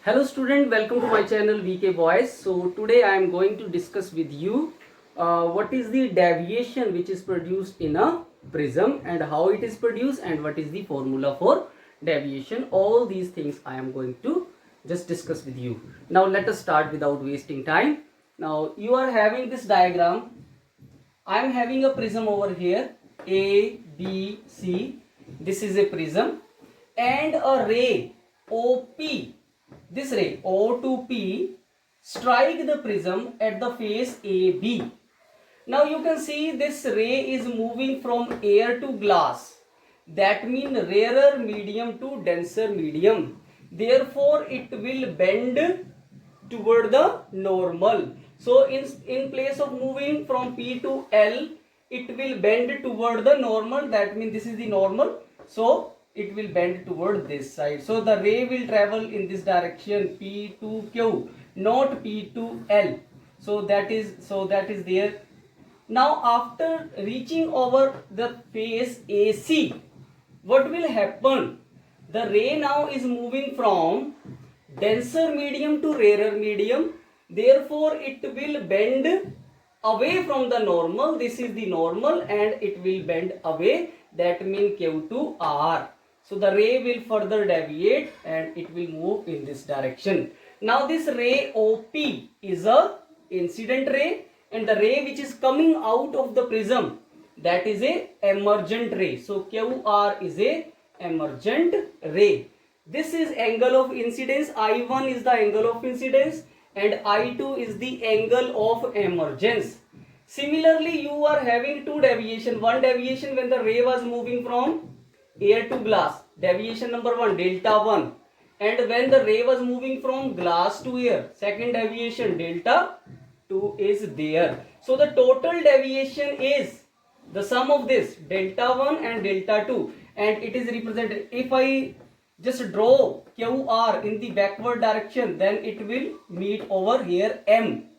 Hello student, welcome to my channel VK Boys. So today I am going to discuss with you what is the deviation which is produced in a prism and how it is produced and what is the formula for deviation. All these things I am going to just discuss with you. Now let us start without wasting time. Now you are having this diagram. I am having a prism over here A, B, C. This is a prism and a ray OP. This ray O to P strike the prism at the face AB. Now you can see this ray is moving from air to glass. That means rarer medium to denser medium. Therefore it will bend toward the normal. So in place of moving from P to L, it will bend toward the normal. That means this is the normal. So it will bend toward this side. So the ray will travel in this direction P to Q, not P to L. So that is there. Now after reaching over the face AC, what will happen? The ray now is moving from denser medium to rarer medium. Therefore it will bend away from the normal. This is the normal and it will bend away. That means Q to R. So the ray will further deviate and it will move in this direction. Now this ray OP is a incident ray and the ray which is coming out of the prism, that is a emergent ray. So QR is a emergent ray. This is angle of incidence. I1 is the angle of incidence and I2 is the angle of emergence. Similarly, you are having two deviation. One deviation when the ray was moving from air to glass, deviation number 1, delta 1, and when the ray was moving from glass to air, second deviation, delta 2 is there. So the total deviation is the sum of this, delta 1 and delta 2, and it is represented. If I just draw QR in the backward direction, then it will meet over here M.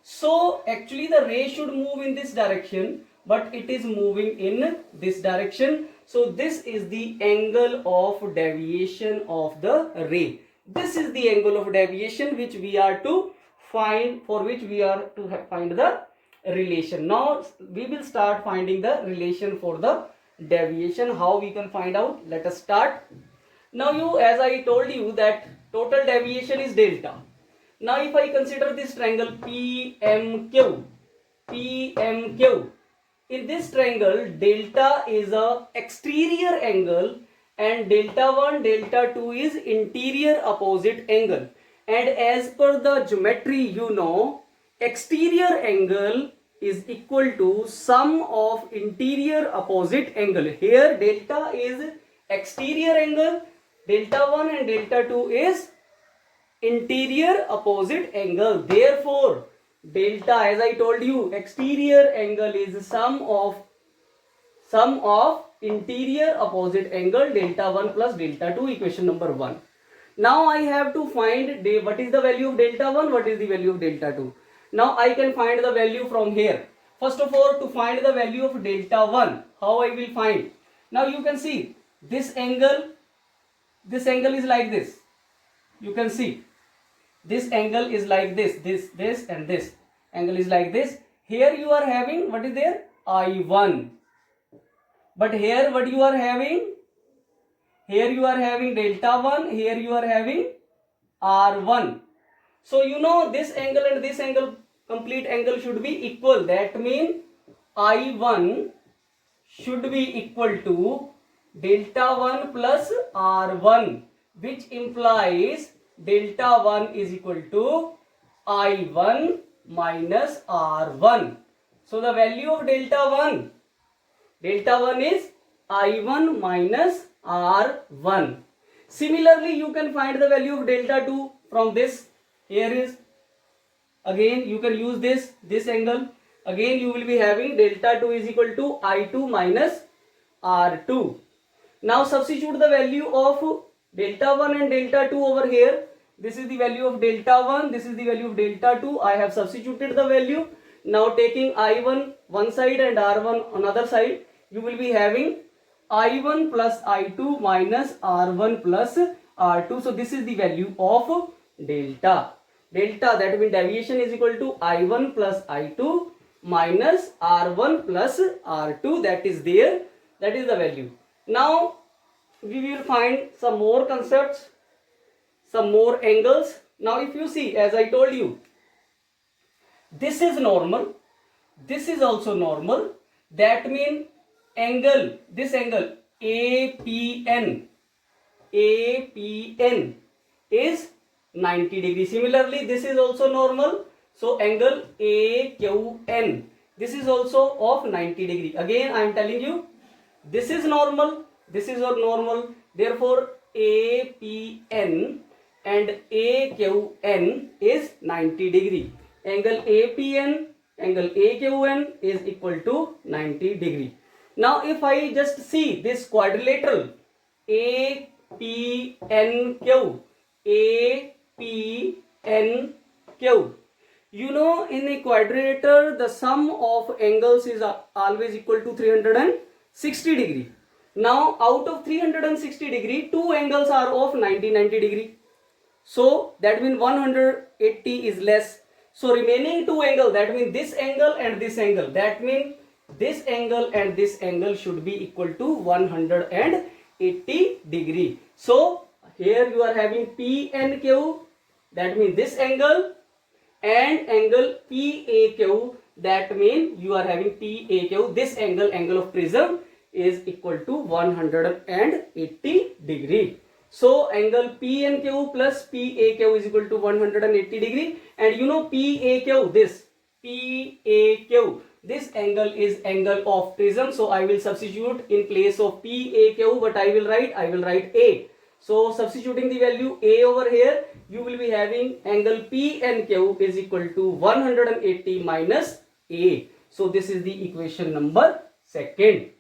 So actually the ray should move in this direction, but it is moving in this direction. So this is the angle of deviation of the ray. This is the angle of deviation which we are to find, for which we are to find the relation. Now we will start finding the relation for the deviation. How we can find out? Let us start. Now as I told you that total deviation is delta. Now if I consider this triangle PMQ, in this triangle delta is a exterior angle and delta 1, delta 2 is interior opposite angle. And as per the geometry, you know, exterior angle is equal to sum of interior opposite angle. Here delta is exterior angle, delta 1 and delta 2 is interior opposite angle. Therefore delta, as I told you, exterior angle is sum of interior opposite angle, delta 1 plus delta 2, equation number 1. Now I have to find what is the value of delta 1, what is the value of delta 2. Now I can find the value from here. First of all, to find the value of delta 1, how I will find? Now you can see this angle is like this. You can see this angle is like this, this and this angle is like this. Here you are having, what is there? I1. But here what you are having? Here you are having delta 1, here you are having R1. So you know this angle and this angle, complete angle should be equal. That means I1 should be equal to delta 1 plus R1, which implies delta 1 is equal to I1 minus R1. So the value of delta 1 is I1 minus R1. Similarly, you can find the value of delta 2 from this. Here is, again you can use this angle. Again you will be having delta 2 is equal to I2 minus R2. Now substitute the value of delta 1 and delta 2 over here. This is the value of delta 1, this is the value of delta 2. I have substituted the value. Now taking I1 one side and R1 another side, you will be having I1 plus I2 minus R1 plus R2. So this is the value of delta. Delta, that means deviation is equal to I1 plus I2 minus R1 plus R2, that is there, that is the value. Now we will find some more concepts, some more angles. Now if you see, as I told you, this is normal, this is also normal, that means angle, this angle APN is 90 degree. Similarly, this is also normal, so angle AQN, this is also of 90 degree. Again I am telling you, this is normal, this is normal, therefore APN and AQN is 90 degree. Angle APN, angle AQN is equal to 90 degree. Now if I just see this quadrilateral APNQ, APNQ, you know, in a quadrilateral the sum of angles is always equal to 360 degree. Now out of 360 degree, two angles are of 90 degree, so that means 180 is less. So remaining two angles, that means this angle and this angle, that means this angle and this angle should be equal to 180 degree. So here you are having P and Q, that means this angle, and angle PAQ, that means you are having PAQ, this angle of prism is equal to 180 degree. So angle PNQ plus PAQ is equal to 180 degree, and you know PAQ, this PAQ, this angle is angle of prism, so I will substitute in place of PAQ, but I will write A. So substituting the value A over here, you will be having angle PNQ is equal to 180 minus A. So this is the equation number second.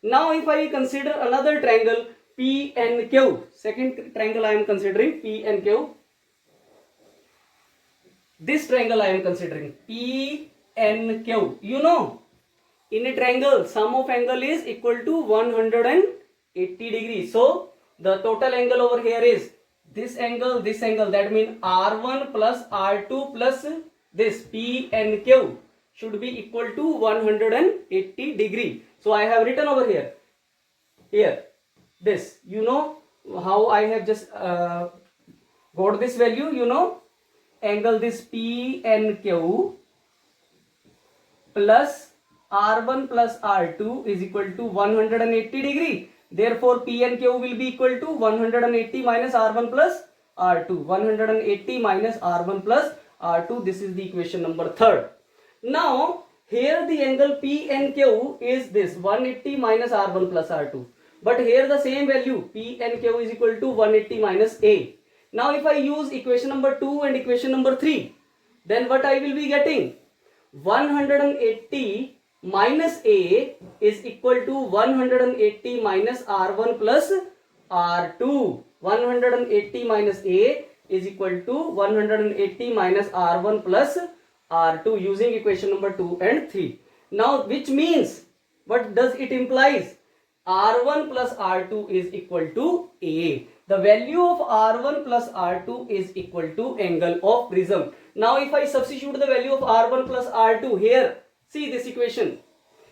Now if I consider another triangle PNQ, second triangle I am considering PNQ. This triangle I am considering PNQ. You know, in a triangle sum of angle is equal to 180 degrees. So the total angle over here is this angle, that means R1 plus R2 plus this PNQ should be equal to 180 degree. So I have written over here this, you know how I have just got this value, you know, angle this PNQ plus R1 plus R2 is equal to 180 degree. Therefore PNQ will be equal to 180 minus R1 plus R2. 180 minus R1 plus R2. This is the equation number third. Now here the angle PNQ is this 180 minus R1 plus R2. But here the same value PNQ is equal to 180 minus A. Now if I use equation number 2 and equation number 3, then what I will be getting? 180 minus A is equal to 180 minus R1 plus R2. 180 minus A is equal to 180 minus R1 plus R2 using equation number 2 and 3. Now which means, what does it implies? R1 plus R2 is equal to A. The value of R1 plus R2 is equal to angle of prism. Now if I substitute the value of R1 plus R2 here, see this equation.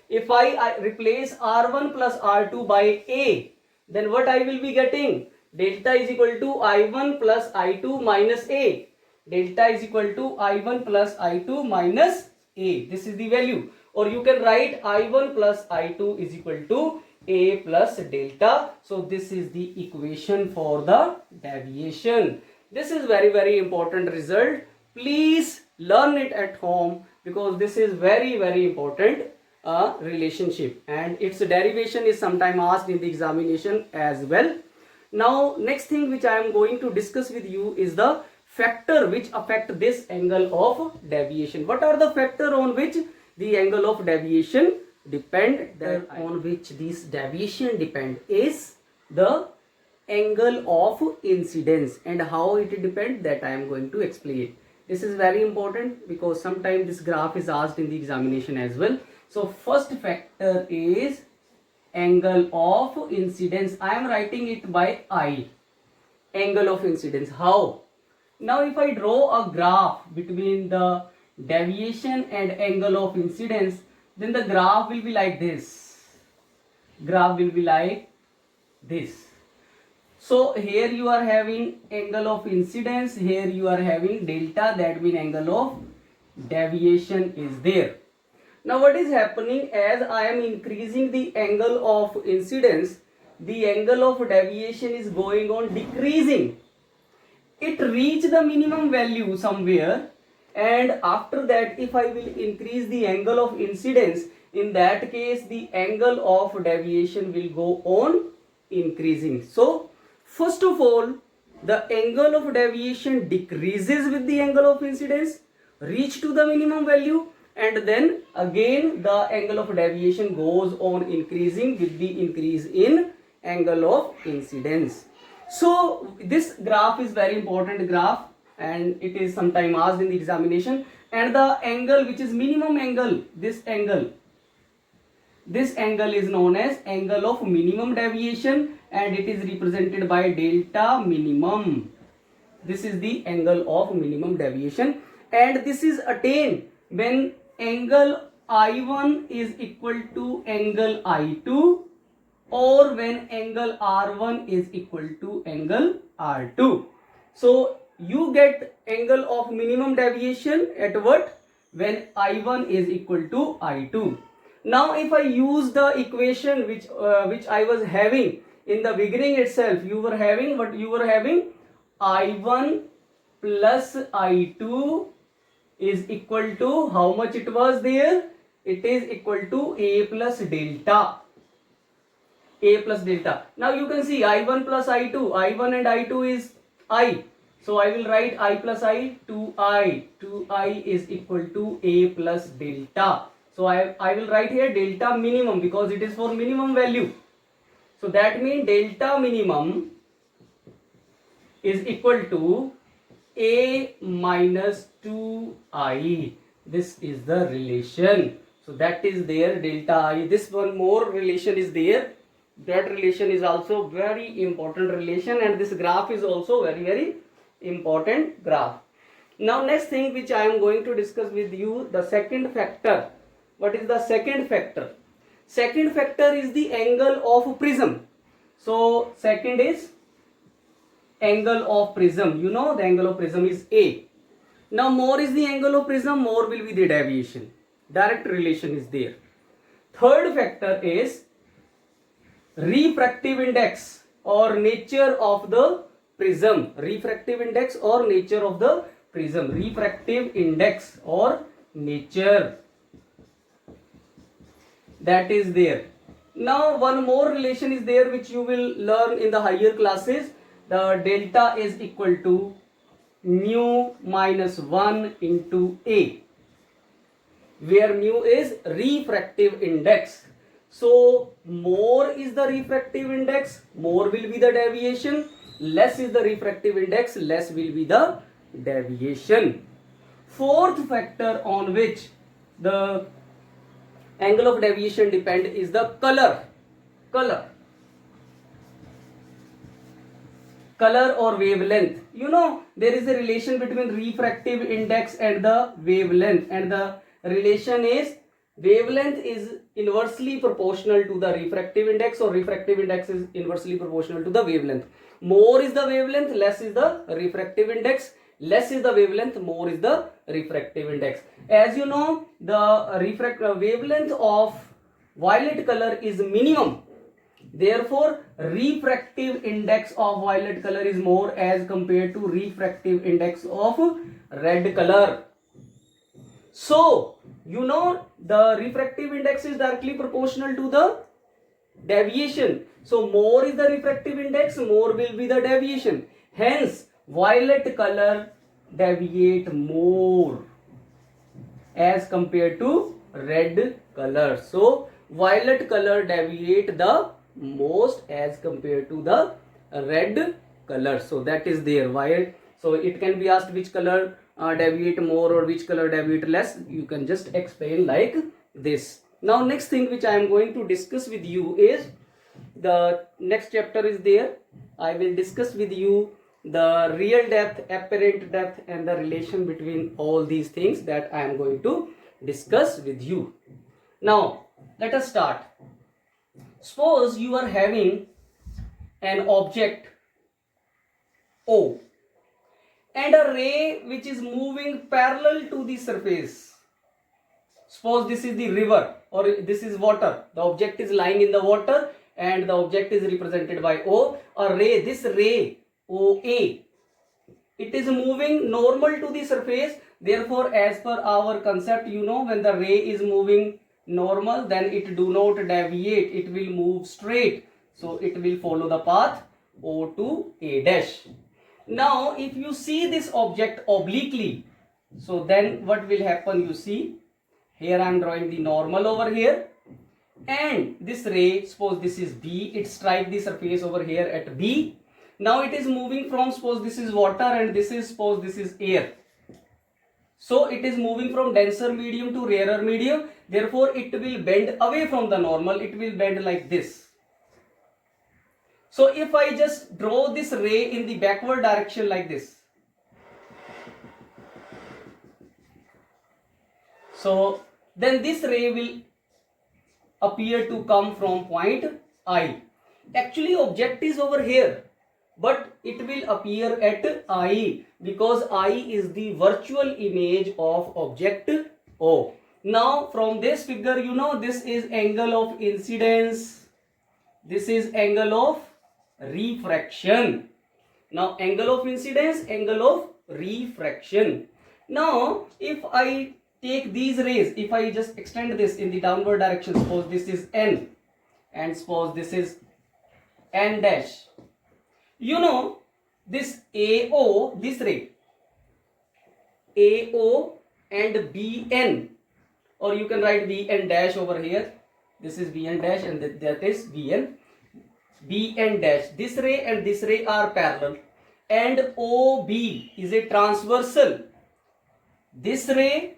If I replace R1 plus R2 by A, then what I will be getting? Delta is equal to I1 plus I2 minus A. Delta is equal to I1 plus I2 minus A. This is the value. Or you can write I1 plus I2 is equal to A plus delta. So this is the equation for the deviation. This is very important result. Please learn it at home because this is very important relationship, and its derivation is sometime asked in the examination as well. Now next thing which I am going to discuss with you is the factor which affect this angle of deviation. What are the factor on which the angle of deviation depend? That on which this deviation depend is the angle of incidence, and how it depend, that I am going to explain. This is very important because sometimes this graph is asked in the examination as well. So first factor is angle of incidence. I am writing it by I, angle of incidence. How? Now if I draw a graph between the deviation and angle of incidence, then the graph will be like this. Graph will be like this. So here you are having angle of incidence, here you are having delta, that means angle of deviation is there. Now what is happening, as I am increasing the angle of incidence, the angle of deviation is going on decreasing. It reach the minimum value somewhere, and after that if I will increase the angle of incidence, in that case the angle of deviation will go on increasing. So first of all, the angle of deviation decreases with the angle of incidence, reach to the minimum value, and then again the angle of deviation goes on increasing with the increase in angle of incidence. So this graph is very important graph, and it is sometime asked in the examination. And the angle which is minimum angle, this angle is known as angle of minimum deviation, and it is represented by delta minimum. This is the angle of minimum deviation, and this is attained when angle I1 is equal to angle I2, or when angle R1 is equal to angle R2. So you get angle of minimum deviation at what? When I1 is equal to I2. Now if I use the equation which I was having in the beginning itself, you were having what? You were having I1 plus I2 is equal to how much it was there? It is equal to A plus delta. A plus delta. Now you can see I1 plus I2. I1 and I2 is I. So I will write I plus I, 2I. 2I is equal to A plus delta. So I will write here delta minimum because it is for minimum value. So that means delta minimum is equal to A minus 2I. This is the relation. So that is there, delta I. This one more relation is there. That relation is also very important relation, and this graph is also very important graph. Now next thing which I am going to discuss with you, the second factor. What is the second factor? Second factor is the angle of prism. So second is angle of prism. You know the angle of prism is A. Now more is the angle of prism, more will be the deviation. Direct relation is there. Third factor is refractive index or nature of the prism. Refractive index or nature of the prism. Refractive index or nature, that is there. Now one more relation is there which you will learn in the higher classes. The delta is equal to mu minus 1 into A, where mu is refractive index. So more is the refractive index, more will be the deviation. Less is the refractive index, less will be the deviation. Fourth factor on which the angle of deviation depend is the color or wavelength. You know there is a relation between refractive index and the wavelength, and the relation is wavelength is inversely proportional to the refractive index, or refractive index is inversely proportional to the wavelength. More is the wavelength, less is the refractive index. Less is the wavelength, more is the refractive index. As you know, the wavelength of violet color is minimum. Therefore, refractive index of violet color is more as compared to refractive index of red color. So, you know the refractive index is directly proportional to the deviation. So, more is the refractive index, more will be the deviation. Hence, violet color deviate more as compared to red color. So, violet color deviate the most as compared to the red color. So, that is there. Violet. So, it can be asked which color deviate more or which color deviate less. You can just explain like this. Now next thing which I am going to discuss with you is the next chapter is there. I will discuss with you the real depth, apparent depth, and the relation between all these things that I am going to discuss with you. Now, let us start. Suppose you are having an object O and a ray which is moving parallel to the surface. Suppose this is the river or this is water. The object is lying in the water and the object is represented by O. A ray, this ray OA, it is moving normal to the surface. Therefore, as per our concept, when the ray is moving normal, then it do not deviate, it will move straight. So it will follow the path O to A dash. Now if you see this object obliquely, so then what will happen? You see, here I am drawing the normal over here, and this ray, suppose this is B, it strike the surface over here at B. Now it is moving from, suppose this is water and this is, suppose this is air. So it is moving from denser medium to rarer medium. Therefore it will bend away from the normal, it will bend like this. So if I just draw this ray in the backward direction like this, so then this ray will appear to come from point I. Actually object is over here, but it will appear at I because I is the virtual image of object O. Now from this figure, this is angle of incidence, this is angle of refraction. Now angle of incidence, angle of refraction. Now if I take these rays, if I just extend this in the downward direction, suppose this is N and suppose this is N dash. This AO, this ray AO and BN, or you can write BN dash over here. This is BN dash and that is BN. BN dash, this ray and this ray are parallel, and OB is a transversal. This ray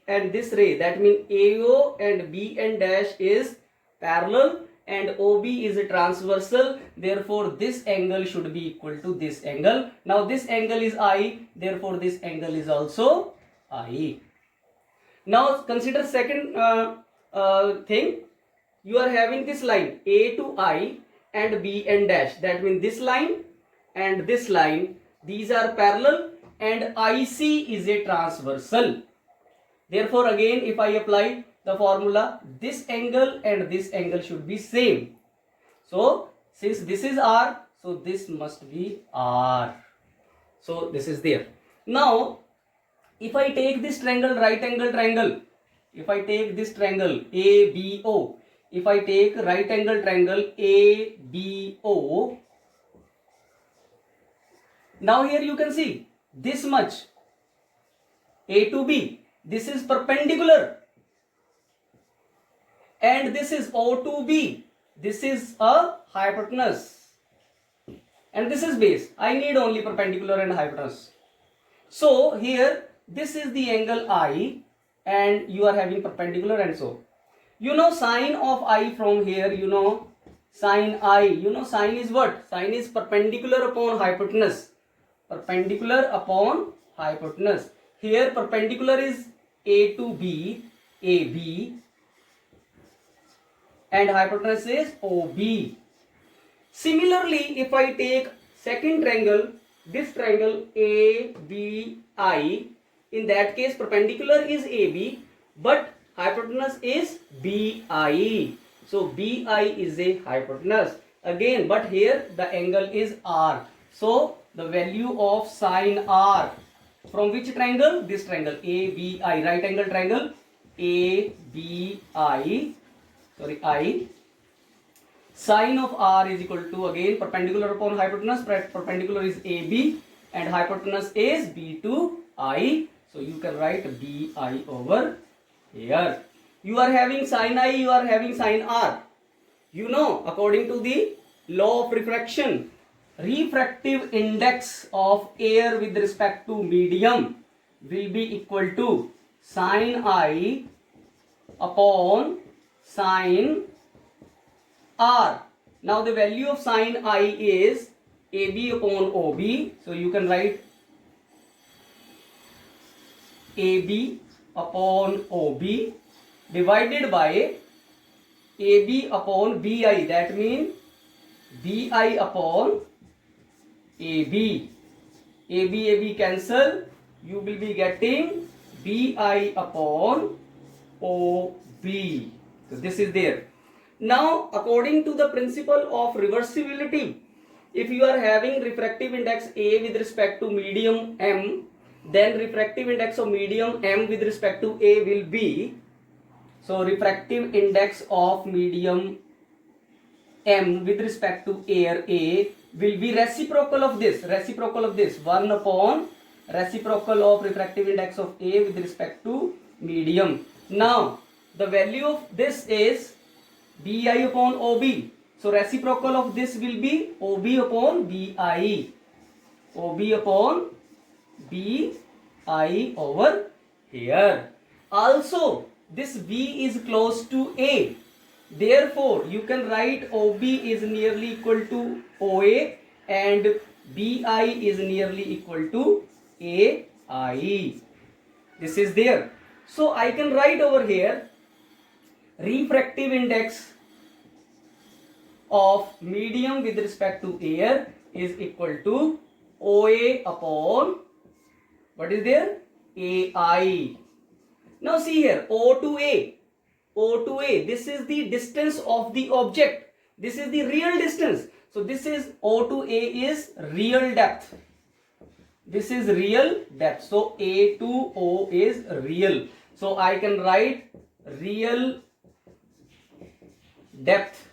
and this ray, that means AO and BN dash is parallel and OB is a transversal. Therefore this angle should be equal to this angle. Now this angle is I, therefore this angle is also I. Now consider second thing. You are having this line A to I and B and dash, that means this line and this line, these are parallel and IC is a transversal. Therefore again if I apply the formula, this angle and this angle should be same. So since this is R, so this must be R. So this is there. Now if I take this triangle, right angle triangle, if I take this triangle ABO, if I take right angle triangle ABO, now here you can see this much A to B, this is perpendicular, and this is O to B, this is a hypotenuse, and this is base. I need only perpendicular and hypotenuse. So here this is the angle I and you are having perpendicular, and so sine of I from here, sine I, sine is what? Sine is perpendicular upon hypotenuse. Perpendicular upon hypotenuse. Here perpendicular is A to B, AB, and hypotenuse is OB. Similarly, if I take second triangle, this triangle ABI, in that case perpendicular is AB, but hypotenuse is BI. So BI is a hypotenuse again, but here the angle is R. So the value of sine R from which triangle? This triangle ABI, right angle triangle ABI, I. Sine of R is equal to, again, perpendicular upon hypotenuse. Perpendicular is AB and hypotenuse is B to I. So you can write BI over here. You are having sine I, you are having sine R. According to the law of refraction, refractive index of air with respect to medium will be equal to sine I upon sine R. Now the value of sine I is AB upon OB. So you can write AB upon OB divided by AB upon BI. That means BI upon AB. AB cancel. You will be getting BI upon OB. So this is there. Now according to the principle of reversibility, if you are having refractive index A with respect to medium M, then refractive index of medium M with respect to A will be, so refractive index of medium M with respect to air A will be reciprocal of this 1 upon reciprocal of refractive index of A with respect to medium. Now the value of this is BI upon OB. So reciprocal of this will be OB upon BI. OB upon BI over here. Also this B is close to A. Therefore you can write OB is nearly equal to OA and BI is nearly equal to AI. This is there. So I can write over here refractive index of medium with respect to air is equal to OA upon, what is there, AI. Now see here, O to A, this is the distance of the object. This is the real distance. So this is O to A is real depth. This is real depth. So A to O is real. So I can write real depth.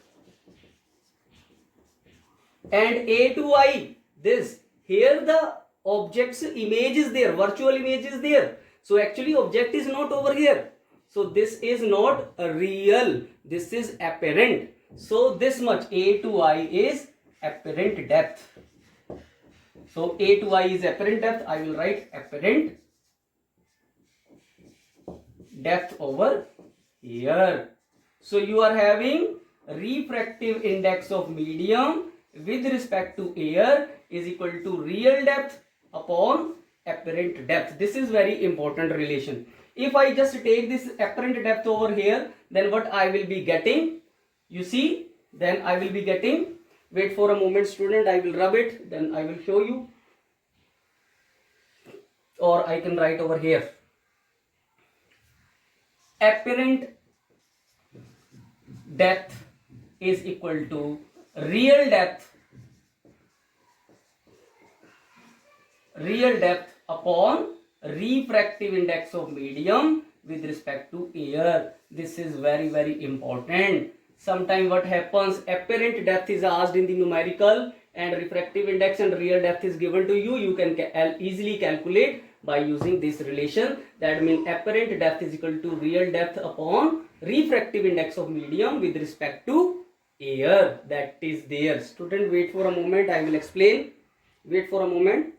And A to I, this, here the object's image is there, virtual image is there. So actually object is not over here. So this is not real, this is apparent. So this much A to I is apparent depth. So A to I is apparent depth. I will write apparent depth over here. So you are having refractive index of medium with respect to air is equal to real depth upon apparent depth. This is very important relation. If I just take this apparent depth over here, then what I will be getting, you see, then I will be getting, wait for a moment student, I will rub it, then I will show you, or I can write over here apparent depth is equal to real depth upon refractive index of medium with respect to air. This is very, very important. Sometimes what happens, apparent depth is asked in the numerical and refractive index and real depth is given to you. You can easily calculate by using this relation. That means apparent depth is equal to real depth upon refractive index of medium with respect to air. That is there. Student, wait for a moment, I will explain. Wait for a moment.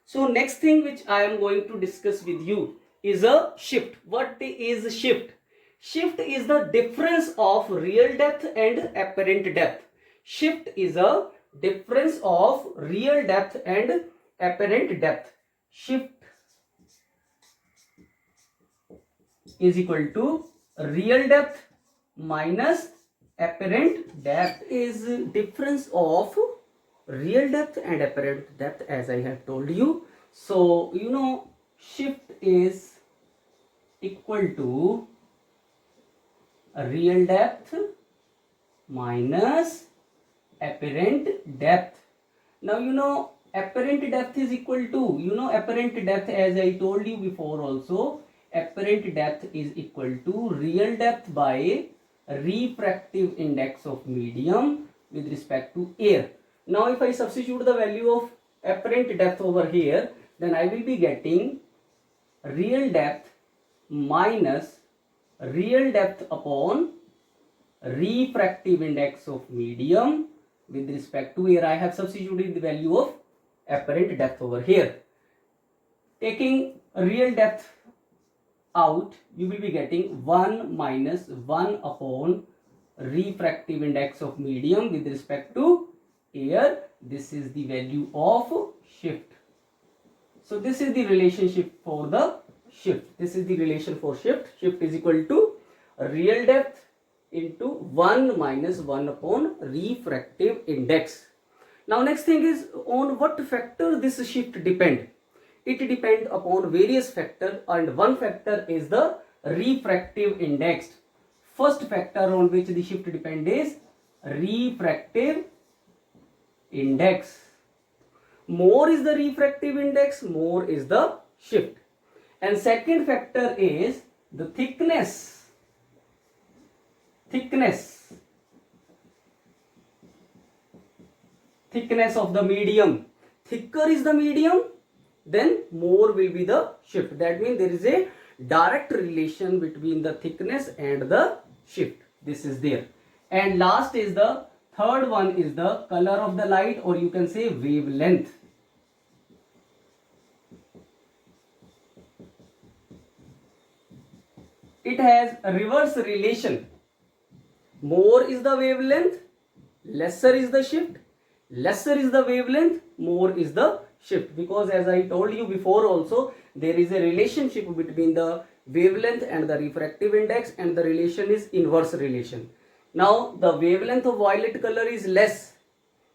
So next thing which I am going to discuss with you is a shift. What is shift? Shift is the difference of real depth and apparent depth. Shift is a difference of real depth and apparent depth. Shift is equal to real depth minus apparent depth is difference of real depth and apparent depth, as I have told you. So you know shift is equal to real depth minus apparent depth. Now you know apparent depth is equal to, apparent depth, as I told you before also, apparent depth is equal to real depth by refractive index of medium with respect to air. Now if I substitute the value of apparent depth over here, then I will be getting real depth minus real depth upon refractive index of medium with respect to air. I have substituted the value of apparent depth over here. Taking real depth out, you will be getting 1 minus 1 upon refractive index of medium with respect to air. This is the value of shift. So this is the relationship for the shift. This is the relation for shift. Shift is equal to real depth into 1 minus 1 upon refractive index. Now next thing is, on what factor this shift depend? It depends upon various factors, and one factor is the refractive index. First factor on which the shift depends is refractive index. More is the refractive index, more is the shift. And second factor is the thickness of the medium. Thicker is the medium, then more will be the shift. That means there is a direct relation between the thickness and the shift. This is there. And last is the third one is the color of the light, or you can say wavelength. It has a reverse relation. More is the wavelength, lesser is the shift. Lesser is the wavelength, more is the shift. Because as I told you before also, there is a relationship between the wavelength and the refractive index, and the relation is inverse relation. Now the wavelength of violet color is less,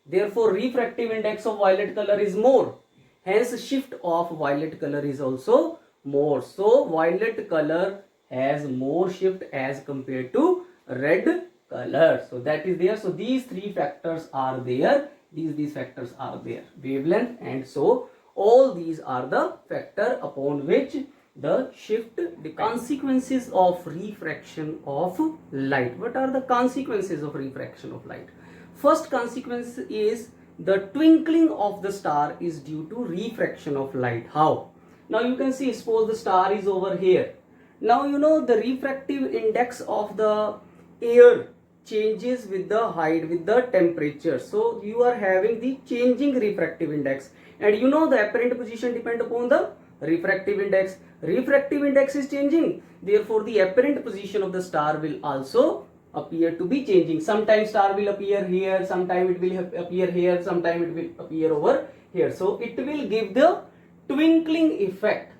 therefore refractive index of violet color is more, hence shift of violet color is also more. So violet color has more shift as compared to red color. So that is there. So these three factors are there. These factors are there, wavelength, and so all these are the factor upon which the shift depends. Consequences of refraction of light. What are the consequences of refraction of light? First consequence is the twinkling of the star is due to refraction of light. How? Now you can see, suppose the star is over here. Now you know the refractive index of the air changes with the height, with the temperature. So you are having the changing refractive index, and you know the apparent position depend upon the refractive index. Refractive index is changing, therefore the apparent position of the star will also appear to be changing. Sometimes star will appear here, sometime it will appear here, sometime it will appear over here. So it will give the twinkling effect.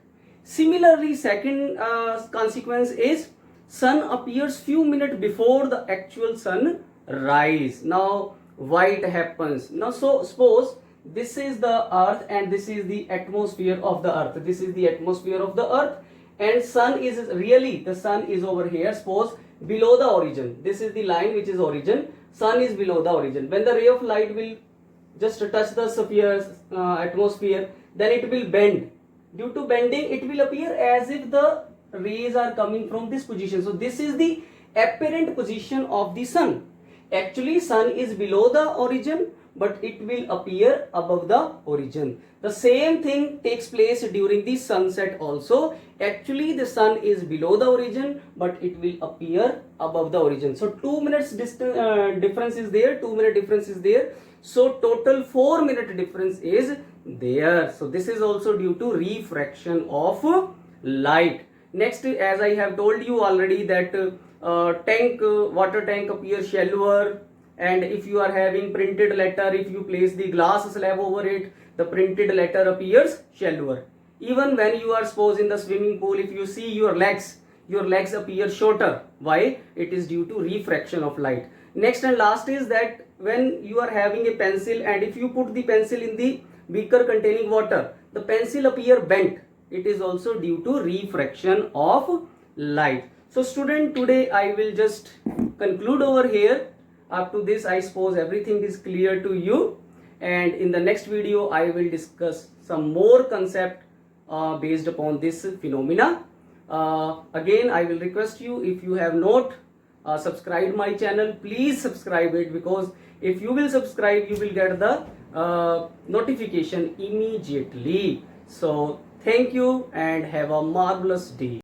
Similarly, second consequence is sun appears few minutes before the actual sun rise. Now what happens? Now so suppose this is the earth and this is the atmosphere of the earth. This is the atmosphere of the earth, and sun is really, the sun is over here, suppose below the origin. This is the line which is origin. Sun is below the origin. When the ray of light will just touch the atmosphere, then it will bend. Due to bending, it will appear as if the rays are coming from this position. So this is the apparent position of the sun. Actually sun is below the origin, but it will appear above the origin. The same thing takes place during the sunset also. Actually the sun is below the origin, but it will appear above the origin. So 2 minutes difference is there, 2 minute difference is there. So total 4 minute difference is there. So this is also due to refraction of light. Next, as I have told you already, that water tank appears shallower, and if you are having printed letter, if you place the glass slab over it, the printed letter appears shallower. Even when you are suppose in the swimming pool, if you see your legs appear shorter. Why? It is due to refraction of light. Next and last is that when you are having a pencil, and if you put the pencil in the beaker containing water, the pencil appear bent. It is also due to refraction of light. So student, today I will just conclude over here. Up to this, I suppose everything is clear to you, and in the next video I will discuss some more concept based upon this phenomena. Again, I will request you, if you have not subscribed my channel, please subscribe it, because if you will subscribe, you will get the notification immediately. So thank you and have a marvelous day.